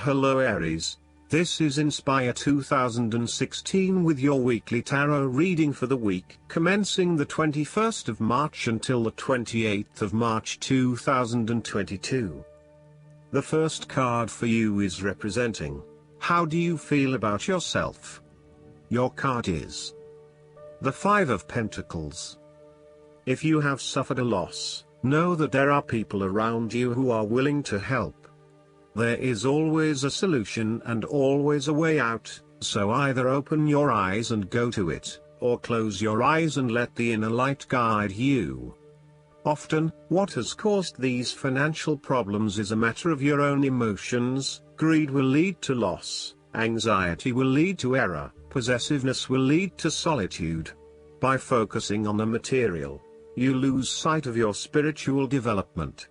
Hello Aries, this is Inspire 2016 with your weekly tarot reading for the week commencing the 21st of March until the 28th of March 2022. The first card for you is representing, how do you feel about yourself? Your card is the Five of Pentacles. If you have suffered a loss, know that there are people around you who are willing to help. There is always a solution and always a way out, so either open your eyes and go to it, or close your eyes and let the inner light guide you. Often, what has caused these financial problems is a matter of your own emotions. Greed will lead to loss, anxiety will lead to error, possessiveness will lead to solitude. By focusing on the material, you lose sight of your spiritual development.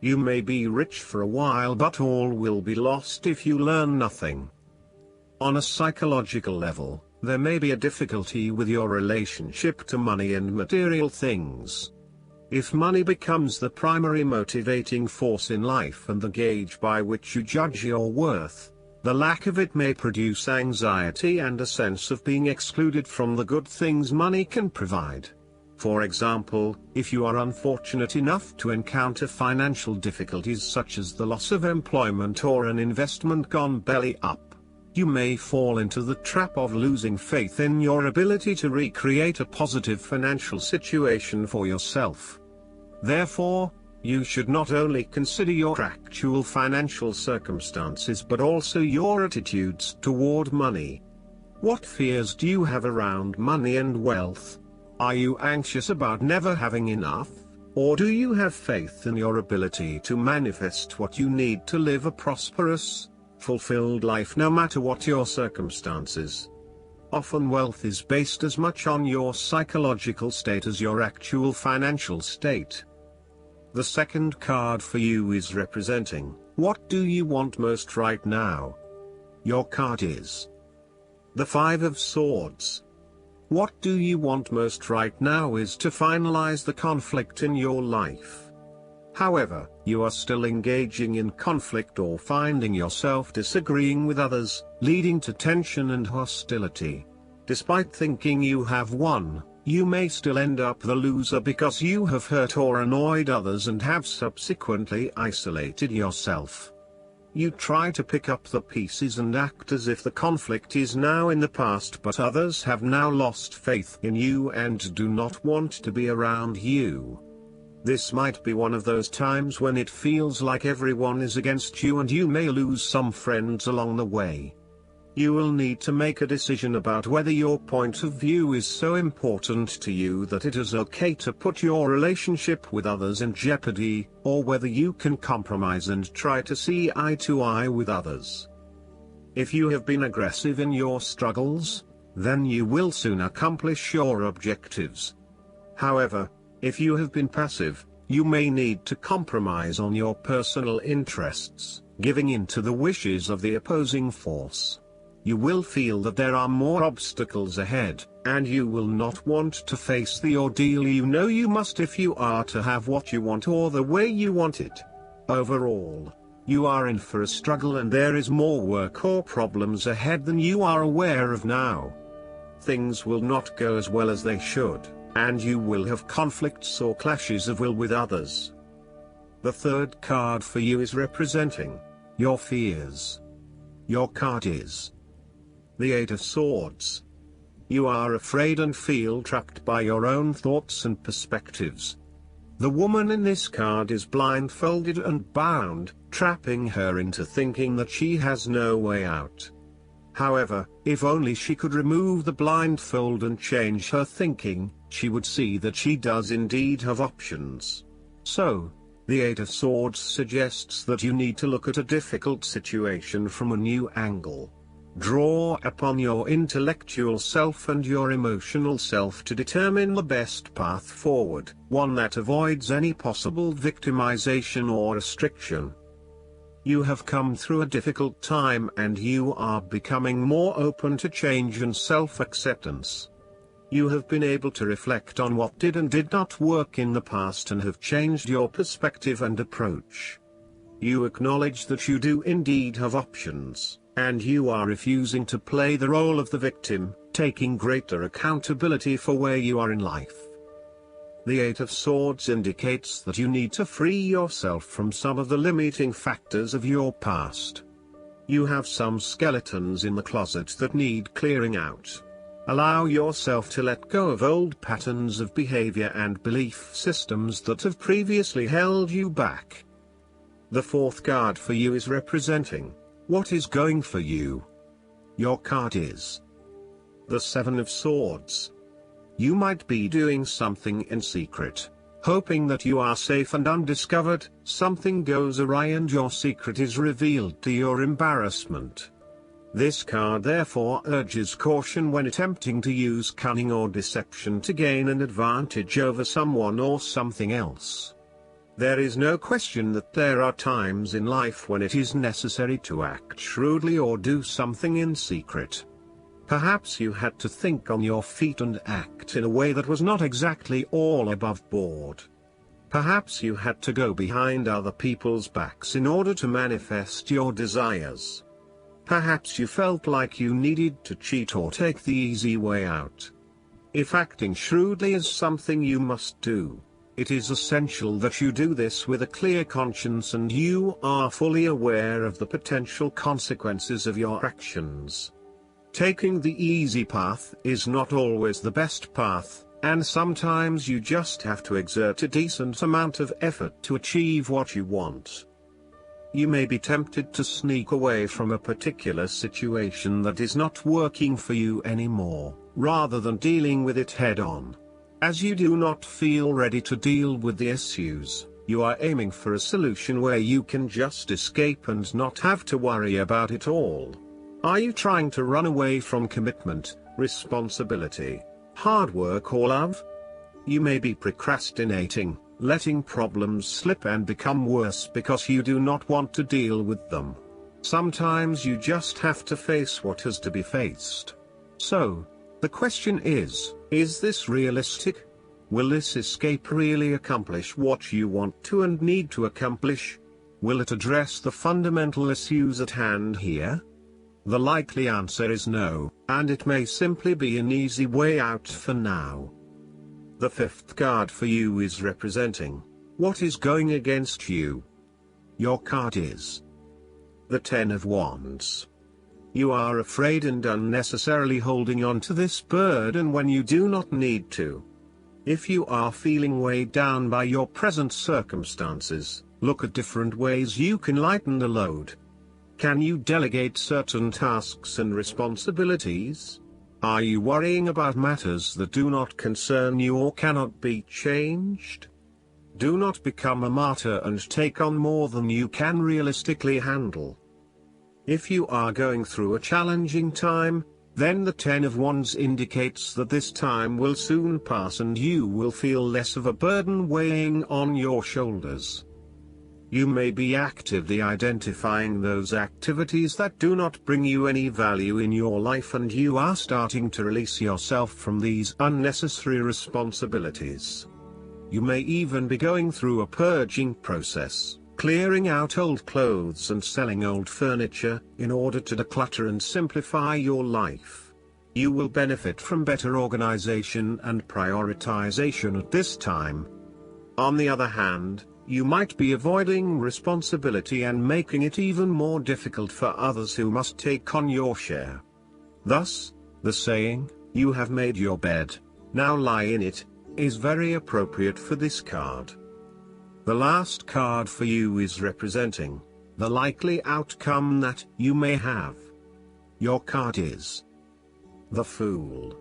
You may be rich for a while, but all will be lost if you learn nothing. On a psychological level, there may be a difficulty with your relationship to money and material things. If money becomes the primary motivating force in life and the gauge by which you judge your worth, the lack of it may produce anxiety and a sense of being excluded from the good things money can provide. For example, if you are unfortunate enough to encounter financial difficulties such as the loss of employment or an investment gone belly up, you may fall into the trap of losing faith in your ability to recreate a positive financial situation for yourself. Therefore, you should not only consider your actual financial circumstances but also your attitudes toward money. What fears do you have around money and wealth? Are you anxious about never having enough, or do you have faith in your ability to manifest what you need to live a prosperous, fulfilled life no matter what your circumstances? Often wealth is based as much on your psychological state as your actual financial state. The second card for you is representing, what do you want most right now? Your card is the Five of Swords. What do you want most right now is to finalize the conflict in your life. However, you are still engaging in conflict or finding yourself disagreeing with others, leading to tension and hostility. Despite thinking you have won, you may still end up the loser because you have hurt or annoyed others and have subsequently isolated yourself. You try to pick up the pieces and act as if the conflict is now in the past, but others have now lost faith in you and do not want to be around you. This might be one of those times when it feels like everyone is against you and you may lose some friends along the way. You will need to make a decision about whether your point of view is so important to you that it is okay to put your relationship with others in jeopardy, or whether you can compromise and try to see eye to eye with others. If you have been aggressive in your struggles, then you will soon accomplish your objectives. However, if you have been passive, you may need to compromise on your personal interests, giving in to the wishes of the opposing force. You will feel that there are more obstacles ahead, and you will not want to face the ordeal you know you must if you are to have what you want or the way you want it. Overall, you are in for a struggle and there is more work or problems ahead than you are aware of now. Things will not go as well as they should, and you will have conflicts or clashes of will with others. The third card for you is representing your fears. Your card is the Eight of Swords. You are afraid and feel trapped by your own thoughts and perspectives. The woman in this card is blindfolded and bound, trapping her into thinking that she has no way out. However, if only she could remove the blindfold and change her thinking, she would see that she does indeed have options. So, the Eight of Swords suggests that you need to look at a difficult situation from a new angle. Draw upon your intellectual self and your emotional self to determine the best path forward, one that avoids any possible victimization or restriction. You have come through a difficult time and you are becoming more open to change and self-acceptance. You have been able to reflect on what did and did not work in the past and have changed your perspective and approach. You acknowledge that you do indeed have options, and you are refusing to play the role of the victim, taking greater accountability for where you are in life. The Eight of Swords indicates that you need to free yourself from some of the limiting factors of your past. You have some skeletons in the closet that need clearing out. Allow yourself to let go of old patterns of behavior and belief systems that have previously held you back. The fourth card for you is representing what is going for you. Your card is the Seven of Swords. You might be doing something in secret, hoping that you are safe and undiscovered. Something goes awry and your secret is revealed to your embarrassment. This card therefore urges caution when attempting to use cunning or deception to gain an advantage over someone or something else. There is no question that there are times in life when it is necessary to act shrewdly or do something in secret. Perhaps you had to think on your feet and act in a way that was not exactly all above board. Perhaps you had to go behind other people's backs in order to manifest your desires. Perhaps you felt like you needed to cheat or take the easy way out. If acting shrewdly is something you must do, it is essential that you do this with a clear conscience and you are fully aware of the potential consequences of your actions. Taking the easy path is not always the best path, and sometimes you just have to exert a decent amount of effort to achieve what you want. You may be tempted to sneak away from a particular situation that is not working for you anymore, rather than dealing with it head-on. As you do not feel ready to deal with the issues, you are aiming for a solution where you can just escape and not have to worry about it all. Are you trying to run away from commitment, responsibility, hard work or love? You may be procrastinating, letting problems slip and become worse because you do not want to deal with them. Sometimes you just have to face what has to be faced. So, the question is this realistic? Will this escape really accomplish what you want to and need to accomplish? Will it address the fundamental issues at hand here? The likely answer is no, and it may simply be an easy way out for now. The fifth card for you is representing what is going against you. Your card is the Ten of Wands. You are afraid and unnecessarily holding on to this burden when you do not need to. If you are feeling weighed down by your present circumstances, look at different ways you can lighten the load. Can you delegate certain tasks and responsibilities? Are you worrying about matters that do not concern you or cannot be changed? Do not become a martyr and take on more than you can realistically handle. If you are going through a challenging time, then the Ten of Wands indicates that this time will soon pass and you will feel less of a burden weighing on your shoulders. You may be actively identifying those activities that do not bring you any value in your life and you are starting to release yourself from these unnecessary responsibilities. You may even be going through a purging process, clearing out old clothes and selling old furniture, in order to declutter and simplify your life. You will benefit from better organization and prioritization at this time. On the other hand, you might be avoiding responsibility and making it even more difficult for others who must take on your share. Thus, the saying, "You have made your bed, now lie in it," is very appropriate for this card. The last card for you is representing the likely outcome that you may have. Your card is the Fool.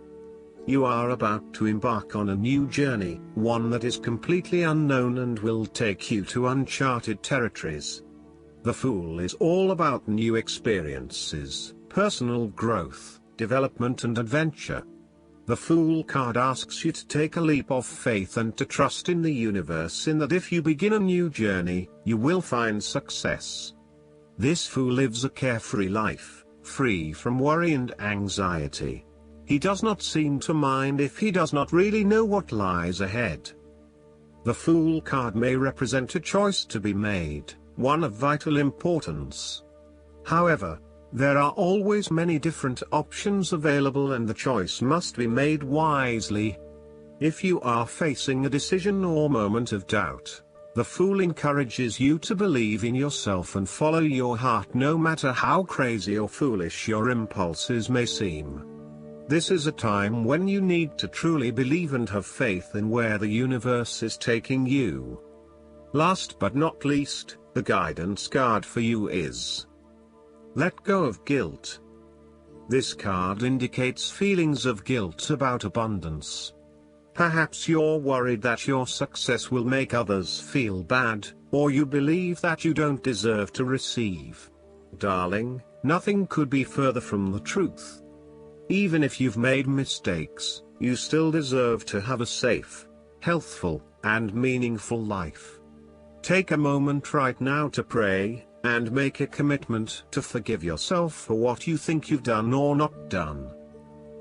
You are about to embark on a new journey, one that is completely unknown and will take you to uncharted territories. The Fool is all about new experiences, personal growth, development and adventure. The Fool card asks you to take a leap of faith and to trust in the universe in that if you begin a new journey, you will find success. This Fool lives a carefree life, free from worry and anxiety. He does not seem to mind if he does not really know what lies ahead. The Fool card may represent a choice to be made, one of vital importance. However, there are always many different options available and the choice must be made wisely. If you are facing a decision or moment of doubt, the Fool encourages you to believe in yourself and follow your heart no matter how crazy or foolish your impulses may seem. This is a time when you need to truly believe and have faith in where the universe is taking you. Last but not least, the guidance card for you is Let Go of Guilt. This card indicates feelings of guilt about abundance. Perhaps you're worried that your success will make others feel bad, or you believe that you don't deserve to receive. Darling, nothing could be further from the truth. Even if you've made mistakes, you still deserve to have a safe, healthful, and meaningful life. Take a moment right now to pray, and make a commitment to forgive yourself for what you think you've done or not done.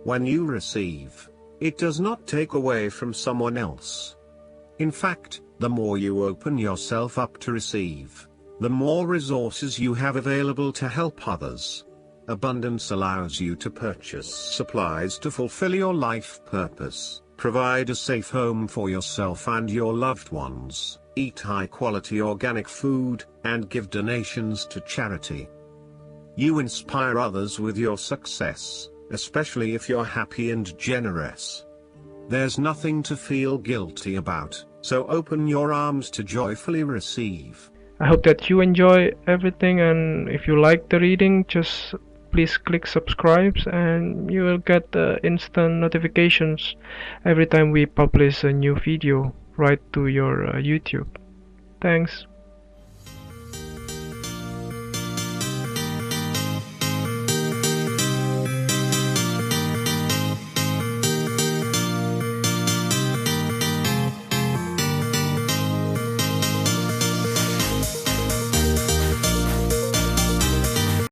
When you receive, it does not take away from someone else. In fact, the more you open yourself up to receive, the more resources you have available to help others. Abundance allows you to purchase supplies to fulfill your life purpose, provide a safe home for yourself and your loved ones, eat high-quality organic food, and give donations to charity. You inspire others with your success, especially if you're happy and generous. There's nothing to feel guilty about, so open your arms to joyfully receive. I hope that you enjoy everything, and if you like the reading, just please click subscribe and you will get instant notifications every time we publish a new video right to your YouTube. Thanks.